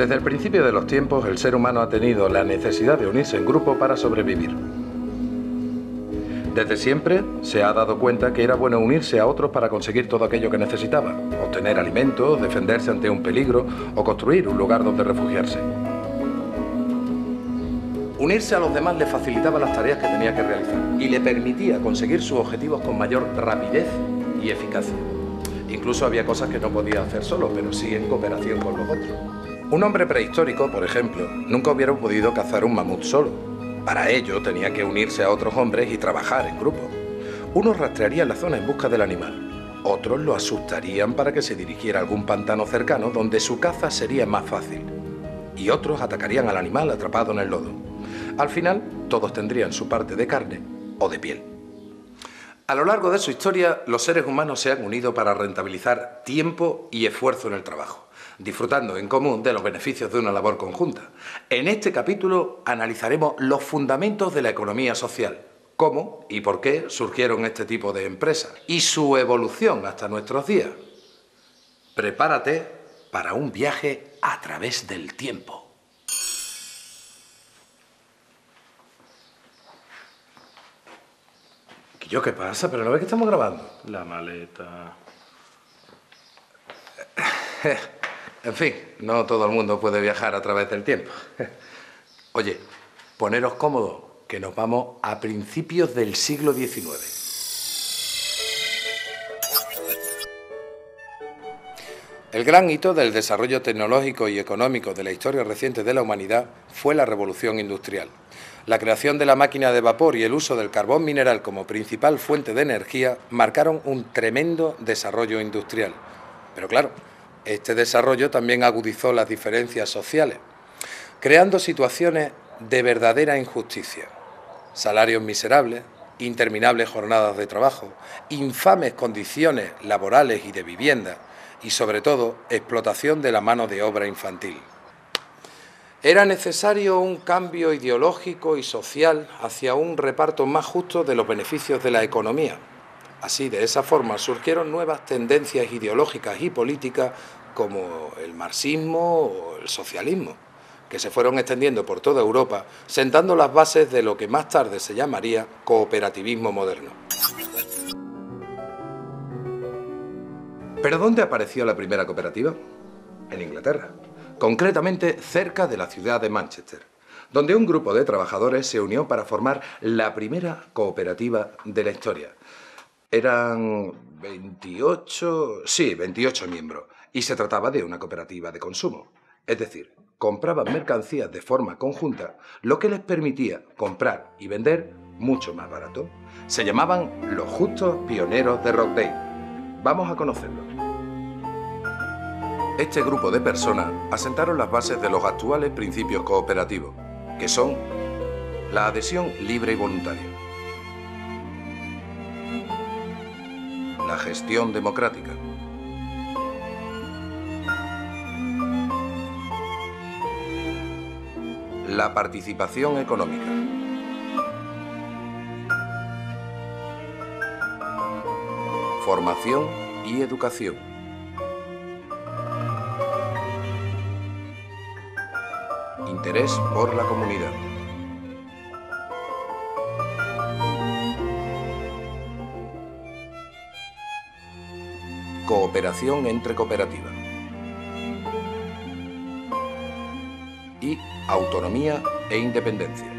Desde el principio de los tiempos, el ser humano ha tenido la necesidad de unirse en grupo para sobrevivir. Desde siempre se ha dado cuenta que era bueno unirse a otros para conseguir todo aquello que necesitaba, obtener alimentos, defenderse ante un peligro o construir un lugar donde refugiarse. Unirse a los demás le facilitaba las tareas que tenía que realizar y le permitía conseguir sus objetivos con mayor rapidez y eficacia. Incluso había cosas que no podía hacer solo, pero sí en cooperación con los otros. Un hombre prehistórico, por ejemplo, nunca hubiera podido cazar un mamut solo. Para ello tenía que unirse a otros hombres y trabajar en grupo. Unos rastrearían la zona en busca del animal, otros lo asustarían para que se dirigiera a algún pantano cercano donde su caza sería más fácil, y otros atacarían al animal atrapado en el lodo. Al final, todos tendrían su parte de carne o de piel. A lo largo de su historia, los seres humanos se han unido para rentabilizar tiempo y esfuerzo en el trabajo, disfrutando en común de los beneficios de una labor conjunta. En este capítulo analizaremos los fundamentos de la economía social, cómo y por qué surgieron este tipo de empresas y su evolución hasta nuestros días. Prepárate para un viaje a través del tiempo. ¿Qué pasa? ¿Pero no ves que estamos grabando? La maleta... En fin, no todo el mundo puede viajar a través del tiempo. Oye, poneros cómodos, que nos vamos a principios del siglo XIX. El gran hito del desarrollo tecnológico y económico de la historia reciente de la humanidad fue la Revolución Industrial. La creación de la máquina de vapor y el uso del carbón mineral como principal fuente de energía marcaron un tremendo desarrollo industrial. Pero claro, este desarrollo también agudizó las diferencias sociales, creando situaciones de verdadera injusticia. Salarios miserables, interminables jornadas de trabajo, infames condiciones laborales y de vivienda y, sobre todo, explotación de la mano de obra infantil. Era necesario un cambio ideológico y social hacia un reparto más justo de los beneficios de la economía. Así, de esa forma, surgieron nuevas tendencias ideológicas y políticas como el marxismo o el socialismo, que se fueron extendiendo por toda Europa, sentando las bases de lo que más tarde se llamaría cooperativismo moderno. ¿Pero dónde apareció la primera cooperativa? En Inglaterra. Concretamente cerca de la ciudad de Manchester, donde un grupo de trabajadores se unió para formar la primera cooperativa de la historia. Eran 28 miembros, y se trataba de una cooperativa de consumo. Es decir, compraban mercancías de forma conjunta, lo que les permitía comprar y vender mucho más barato. Se llamaban los Justos Pioneros de Rochdale. Vamos a conocerlos. Este grupo de personas asentaron las bases de los actuales principios cooperativos, que son la adhesión libre y voluntaria, la gestión democrática, la participación económica, formación y educación, interés por la comunidad. Cooperación entre cooperativas. Y autonomía e independencia.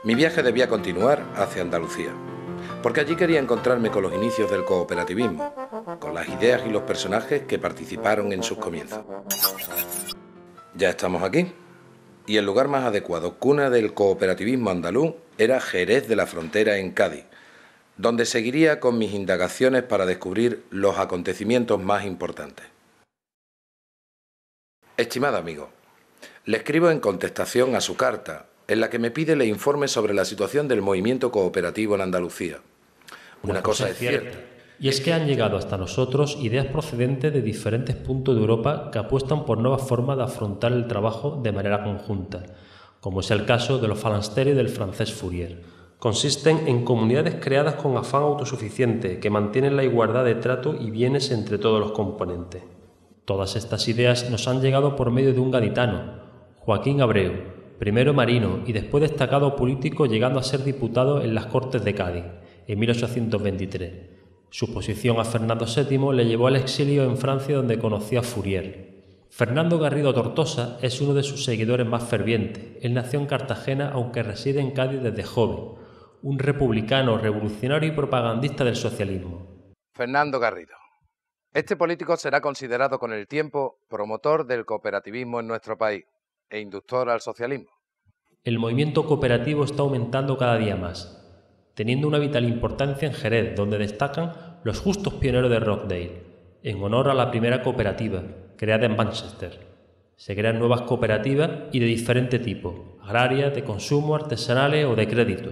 Mi viaje debía continuar hacia Andalucía, porque allí quería encontrarme con los inicios del cooperativismo, con las ideas y los personajes que participaron en sus comienzos. Ya estamos aquí, y el lugar más adecuado, cuna del cooperativismo andaluz, era Jerez de la Frontera, en Cádiz, donde seguiría con mis indagaciones para descubrir los acontecimientos más importantes. Estimado amigo, le escribo en contestación a su carta, en la que me pide le informe sobre la situación del movimiento cooperativo en Andalucía. Una cosa es cierta, Y es que han llegado hasta nosotros ideas procedentes de diferentes puntos de Europa que apuestan por nuevas formas de afrontar el trabajo de manera conjunta, como es el caso de los falansteros y del francés Fourier. Consisten en comunidades creadas con afán autosuficiente que mantienen la igualdad de trato y bienes entre todos los componentes. Todas estas ideas nos han llegado por medio de un gaditano, Joaquín Abreu, primero marino y después destacado político, llegando a ser diputado en las Cortes de Cádiz en 1823. Su oposición a Fernando VII le llevó al exilio en Francia, donde conoció a Fourier. Fernando Garrido Tortosa es uno de sus seguidores más fervientes. Él nació en Cartagena, aunque reside en Cádiz desde joven. Un republicano, revolucionario y propagandista del socialismo. Fernando Garrido. Este político será considerado con el tiempo promotor del cooperativismo en nuestro país e inductor al socialismo. El movimiento cooperativo está aumentando cada día más, teniendo una vital importancia en Jerez, donde destacan los justos pioneros de Rochdale, en honor a la primera cooperativa, creada en Manchester. Se crean nuevas cooperativas y de diferente tipo, agrarias, de consumo, artesanales o de crédito.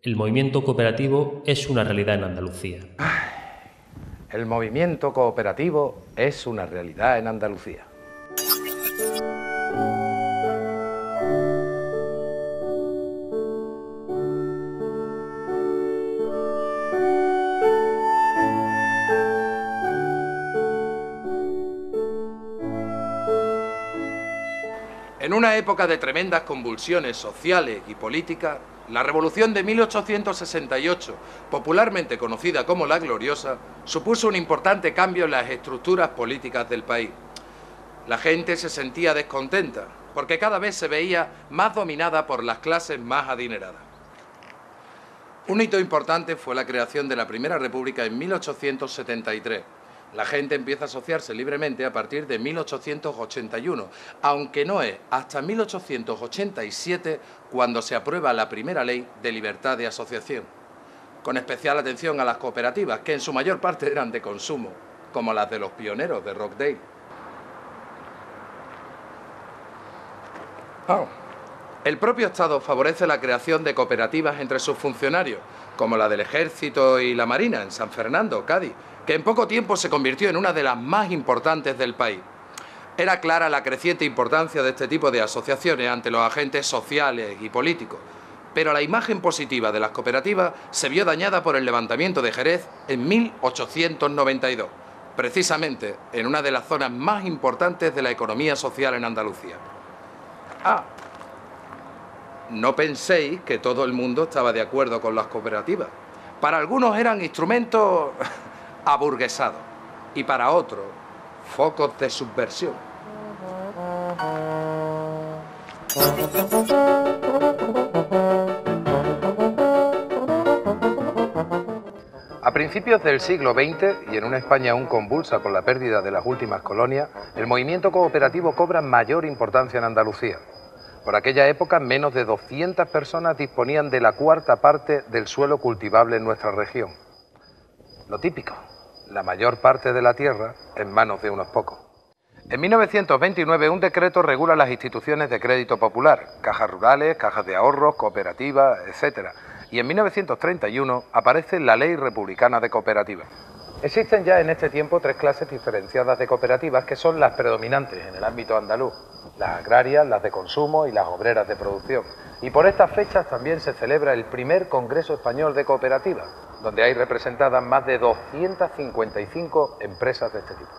El movimiento cooperativo es una realidad en Andalucía. El movimiento cooperativo es una realidad en Andalucía. En una época de tremendas convulsiones sociales y políticas, la Revolución de 1868, popularmente conocida como la Gloriosa, supuso un importante cambio en las estructuras políticas del país. La gente se sentía descontenta, porque cada vez se veía más dominada por las clases más adineradas. Un hito importante fue la creación de la Primera República en 1873. La gente empieza a asociarse libremente a partir de 1881, aunque no es hasta 1887 cuando se aprueba la primera ley de libertad de asociación, con especial atención a las cooperativas, que en su mayor parte eran de consumo, como las de los pioneros de Rochdale. El propio Estado favorece la creación de cooperativas entre sus funcionarios, como la del Ejército y la Marina en San Fernando, Cádiz, que en poco tiempo se convirtió en una de las más importantes del país. Era clara la creciente importancia de este tipo de asociaciones ante los agentes sociales y políticos, pero la imagen positiva de las cooperativas se vio dañada por el levantamiento de Jerez en 1892, precisamente en una de las zonas más importantes de la economía social en Andalucía. No penséis que todo el mundo estaba de acuerdo con las cooperativas. Para algunos eran instrumentos aburguesados y para otros focos de subversión. A principios del siglo XX, y en una España aún convulsa por la pérdida de las últimas colonias, el movimiento cooperativo cobra mayor importancia en Andalucía. Por aquella época, menos de 200 personas disponían de la cuarta parte del suelo cultivable en nuestra región. Lo típico, la mayor parte de la tierra en manos de unos pocos. En 1929, un decreto regula las instituciones de crédito popular, cajas rurales, cajas de ahorros, cooperativas, etc. Y en 1931 aparece la Ley Republicana de Cooperativas. Existen ya en este tiempo tres clases diferenciadas de cooperativas que son las predominantes en el ámbito andaluz: las agrarias, las de consumo y las obreras de producción. Y por estas fechas también se celebra el primer Congreso Español de Cooperativas, donde hay representadas más de 255 empresas de este tipo.